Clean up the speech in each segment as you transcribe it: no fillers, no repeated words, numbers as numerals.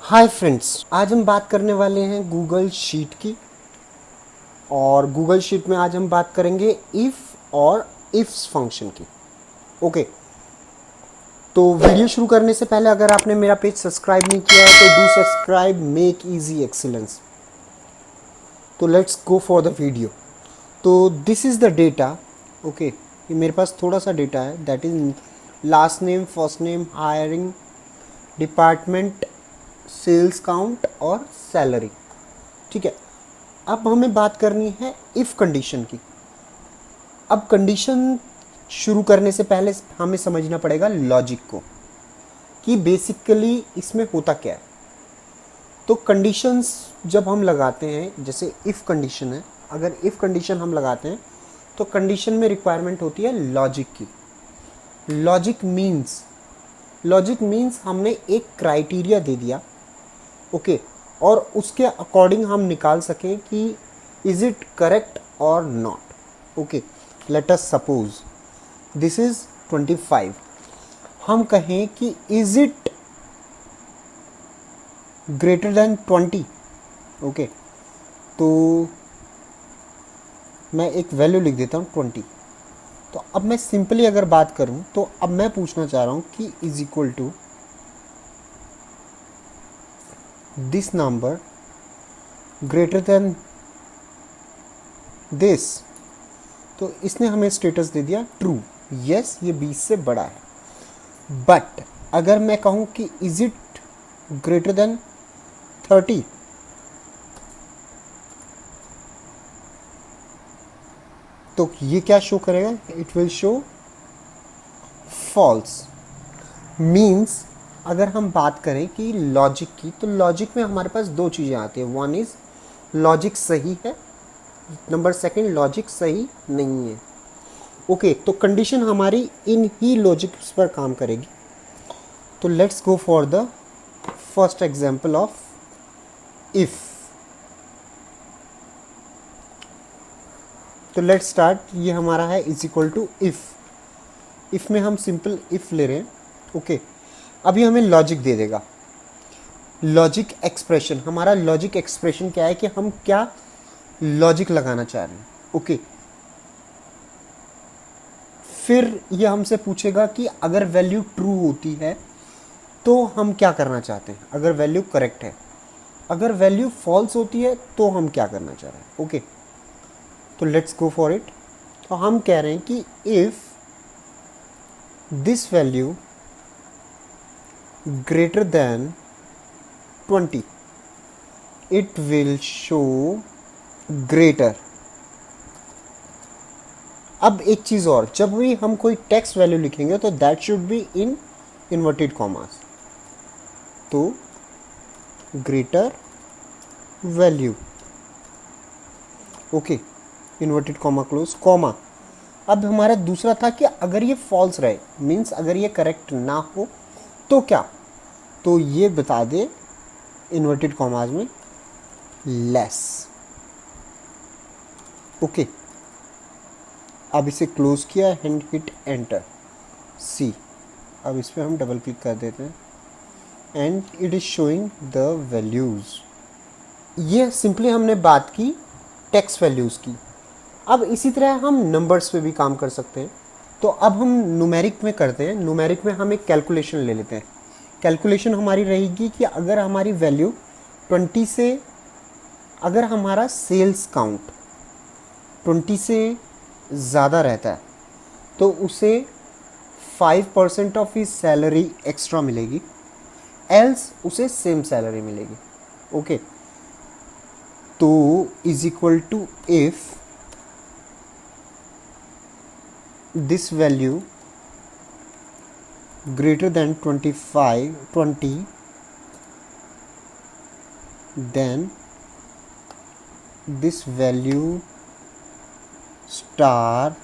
Hi friends, आज हम बात करने वाले हैं गूगल शीट की। और गूगल शीट में आज हम बात करेंगे इफ़ और इफ्स फंक्शन की। ओके, तो वीडियो शुरू करने से पहले अगर आपने मेरा पेज सब्सक्राइब नहीं किया है तो do subscribe, make easy excellence. तो let's go for the video. तो this is the data. Okay, ये मेरे पास थोड़ा सा डेटा है, that is last name, first name, hiring department, sales count और सैलरी। ठीक है, अब हमें बात करनी है इफ़ कंडीशन की। अब कंडीशन शुरू करने से पहले हमें समझना पड़ेगा लॉजिक को कि बेसिकली इसमें होता क्या है। तो कंडीशंस जब हम लगाते हैं, जैसे इफ़ कंडीशन है, अगर इफ़ कंडीशन हम लगाते हैं तो कंडीशन में रिक्वायरमेंट होती है लॉजिक की। लॉजिक मीन्स हमने एक क्राइटेरिया दे दिया, ओके, और उसके अकॉर्डिंग हम निकाल सकें कि इज इट करेक्ट और not. Okay, let us suppose this is 25। हम कहें कि is it greater than 20। Okay, तो मैं एक वैल्यू लिख देता हूँ 20। तो अब मैं सिंपली अगर बात करूँ तो अब मैं पूछना चाह रहा हूँ कि is equal to this number greater than this. तो इसने हमें स्टेटस दे दिया ट्रू, यस ये 20 से बड़ा है। बट अगर मैं कहूँ कि इज इट ग्रेटर देन 30, तो ये क्या शो करेगा? It will show false. Means अगर हम बात करें कि लॉजिक की, तो लॉजिक में हमारे पास दो चीज़ें आती है। वन इज लॉजिक सही है, नंबर सेकंड लॉजिक सही नहीं है। ओके, तो कंडीशन हमारी इन ही लॉजिक्स पर काम करेगी। तो let's go for the first example of if. तो लेट्स स्टार्ट। ये हमारा है इज इक्वल टू इफ में हम सिंपल इफ ले रहे हैं। ओके, अभी हमें लॉजिक दे देगा। लॉजिक एक्सप्रेशन, हमारा लॉजिक एक्सप्रेशन क्या है कि हम क्या लॉजिक लगाना चाह रहे हैं। ओके, फिर ये हमसे पूछेगा कि अगर वैल्यू ट्रू होती है तो हम क्या करना चाहते हैं, अगर वैल्यू करेक्ट है। अगर वैल्यू फॉल्स होती है तो हम क्या करना चाह रहे हैं। ओके, तो लेट्स गो फॉर इट। तो हम कह रहे हैं कि if this value greater than 20 it will show greater। अब एक चीज़ और, जब भी हम कोई टेक्स्ट वैल्यू लिखेंगे तो that should be in inverted commas. तो greater value, okay, inverted comma close comma. अब हमारा दूसरा था कि अगर ये फॉल्स रहे, मीन्स अगर ये करेक्ट ना हो तो क्या, तो ये बता दे इन्वर्टेड कॉमास में लेस। ओके, अब इसे क्लोज किया एंड हिट एंटर सी। अब इस पर हम डबल क्लिक कर देते हैं and it is showing the values. ये सिंपली हमने बात की टेक्स्ट वैल्यूज की। अब इसी तरह हम नंबर्स पे भी काम कर सकते हैं। तो अब हम न्यूमेरिक में करते हैं। न्यूमेरिक में हम एक कैलकुलेशन ले लेते हैं। कैलकुलेशन हमारी रहेगी कि अगर हमारी वैल्यू 20 से, अगर हमारा सेल्स काउंट 20 से ज़्यादा रहता है तो उसे 5% ऑफ ही सैलरी एक्स्ट्रा मिलेगी, एल्स उसे सेम सैलरी मिलेगी। ओके, तो is equal to if this value greater than 20, then this value star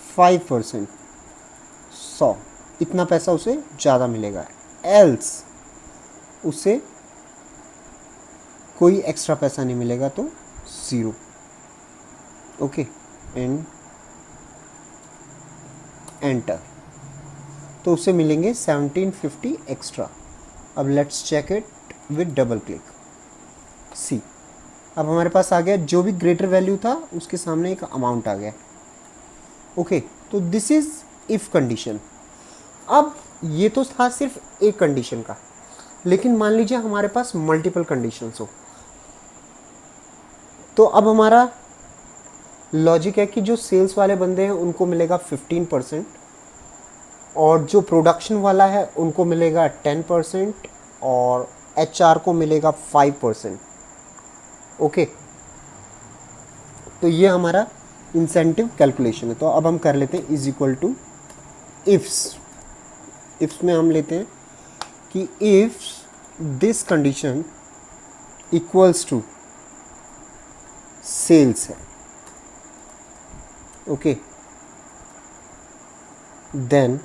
5%, 100, इतना पैसा उसे ज़्यादा मिलेगा। एल्स उसे कोई एक्स्ट्रा पैसा नहीं मिलेगा, तो 0। Okay, and enter. तो उसे मिलेंगे 1750 एक्स्ट्रा। अब let's check it. With double click. See, अब हमारे पास आ गया जो भी ग्रेटर वैल्यू था उसके सामने एक अमाउंट आ गया। ओके, तो दिस इज इफ कंडीशन। अब ये तो था सिर्फ एक कंडीशन का, लेकिन मान लीजिए हमारे पास मल्टीपल कंडीशंस हो, तो अब हमारा लॉजिक है कि जो सेल्स वाले बंदे हैं उनको मिलेगा 15%, और जो प्रोडक्शन वाला है उनको मिलेगा 10%, और HR को मिलेगा 5%। ओके, तो ये हमारा इंसेंटिव कैलकुलेशन है। तो अब हम कर लेते हैं is equal to IFS. IFS में हम लेते हैं कि if this condition equals to sales है, ओके, देन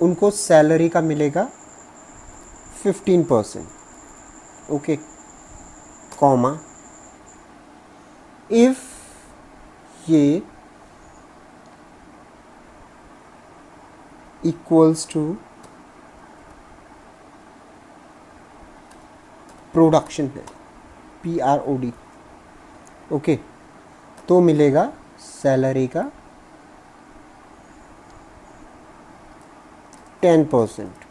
उनको सैलरी का मिलेगा 15%, ओके, कॉमा, इफ ये इक्वल्स टू प्रोडक्शन है, PROD, ओके, तो मिलेगा सैलरी का 10%।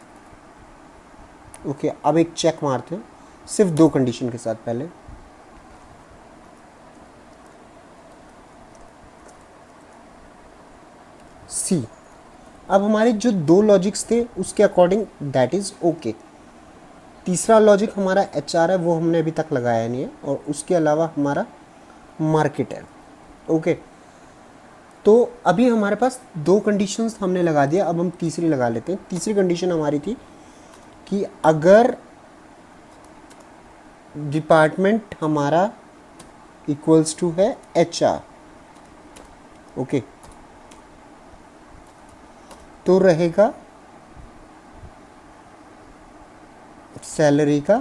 ओके, अब एक चेक मारते हैं सिर्फ दो कंडीशन के साथ। पहले सी, अब हमारे जो दो लॉजिक्स थे उसके अकॉर्डिंग दैट इज ओके। तीसरा लॉजिक हमारा HR है, वो हमने अभी तक लगाया नहीं है, और उसके अलावा हमारा मार्केट है। ओके, तो अभी हमारे पास दो कंडीशंस हमने लगा दिया, अब हम तीसरी लगा लेते हैं। तीसरी कंडीशन हमारी थी कि अगर डिपार्टमेंट हमारा इक्वल्स टू है HR, ओके, तो रहेगा सैलरी का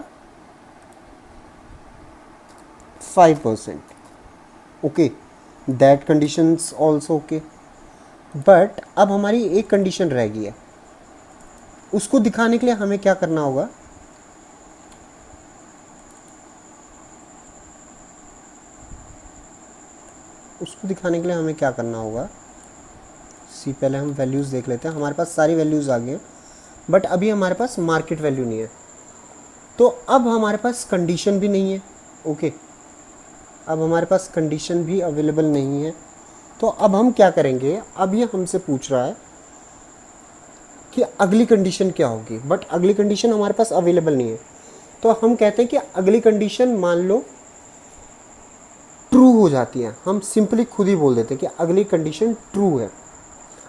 5%, okay, that conditions also okay. But अब हमारी एक कंडीशन रह गई है, उसको दिखाने के लिए हमें क्या करना होगा, उसको दिखाने के लिए हमें क्या करना होगा। सी, पहले हम वैल्यूज़ देख लेते हैं। हमारे पास सारी वैल्यूज़ आ गई हैं, बट अभी हमारे पास मार्केट वैल्यू नहीं है, तो अब हमारे पास कंडीशन भी नहीं है। ओके, अब हमारे पास कंडीशन भी अवेलेबल नहीं है, तो अब हम क्या करेंगे, अब ये हमसे पूछ रहा है कि अगली कंडीशन क्या होगी, बट अगली कंडीशन हमारे पास अवेलेबल नहीं है। तो हम कहते हैं कि अगली कंडीशन मान लो ट्रू हो जाती है, हम सिंपली खुद ही बोल देते हैं कि अगली कंडीशन ट्रू है।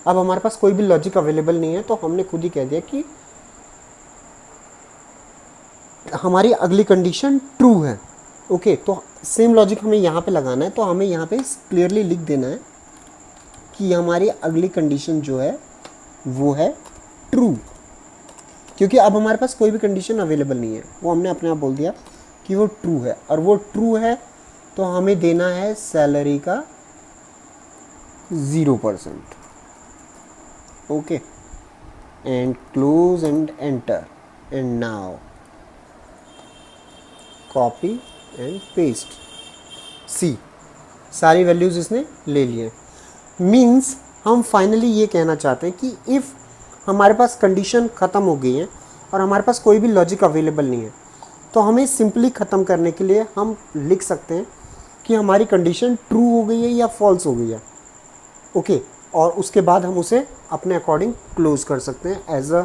अब हमारे पास कोई भी लॉजिक अवेलेबल नहीं है, तो हमने खुद ही कह दिया कि हमारी अगली कंडीशन ट्रू है। ओके, तो सेम लॉजिक हमें यहाँ पे लगाना है, तो हमें यहाँ पे क्लियरली लिख देना है कि हमारी अगली कंडीशन जो है वो है ट्रू, क्योंकि अब हमारे पास कोई भी कंडीशन अवेलेबल नहीं है, वो हमने अपने आप बोल दिया कि वो ट्रू है, और वो ट्रू है तो हमें देना है सैलरी का 0%। Okay, and close and enter, and now copy and paste. See, सारी वैल्यूज़ इसने ले लिए। मीन्स हम फाइनली ये कहना चाहते हैं कि इफ़ हमारे पास कंडीशन ख़त्म हो गई है और हमारे पास कोई भी लॉजिक अवेलेबल नहीं है, तो हमें सिंपली ख़त्म करने के लिए हम लिख सकते हैं कि हमारी कंडीशन ट्रू हो गई है या फॉल्स हो गई है। ओके, और उसके बाद हम उसे अपने अकॉर्डिंग क्लोज कर सकते हैं। एज अ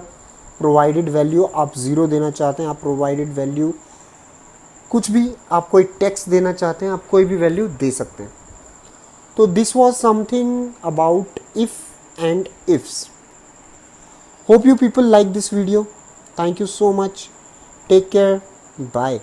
प्रोवाइडेड वैल्यू आप 0 देना चाहते हैं, आप प्रोवाइडेड वैल्यू कुछ भी, आप कोई टेक्स्ट देना चाहते हैं, आप कोई भी वैल्यू दे सकते हैं। तो this was something about if and IFS. Hope you people like this video. Thank you so much, take care, bye.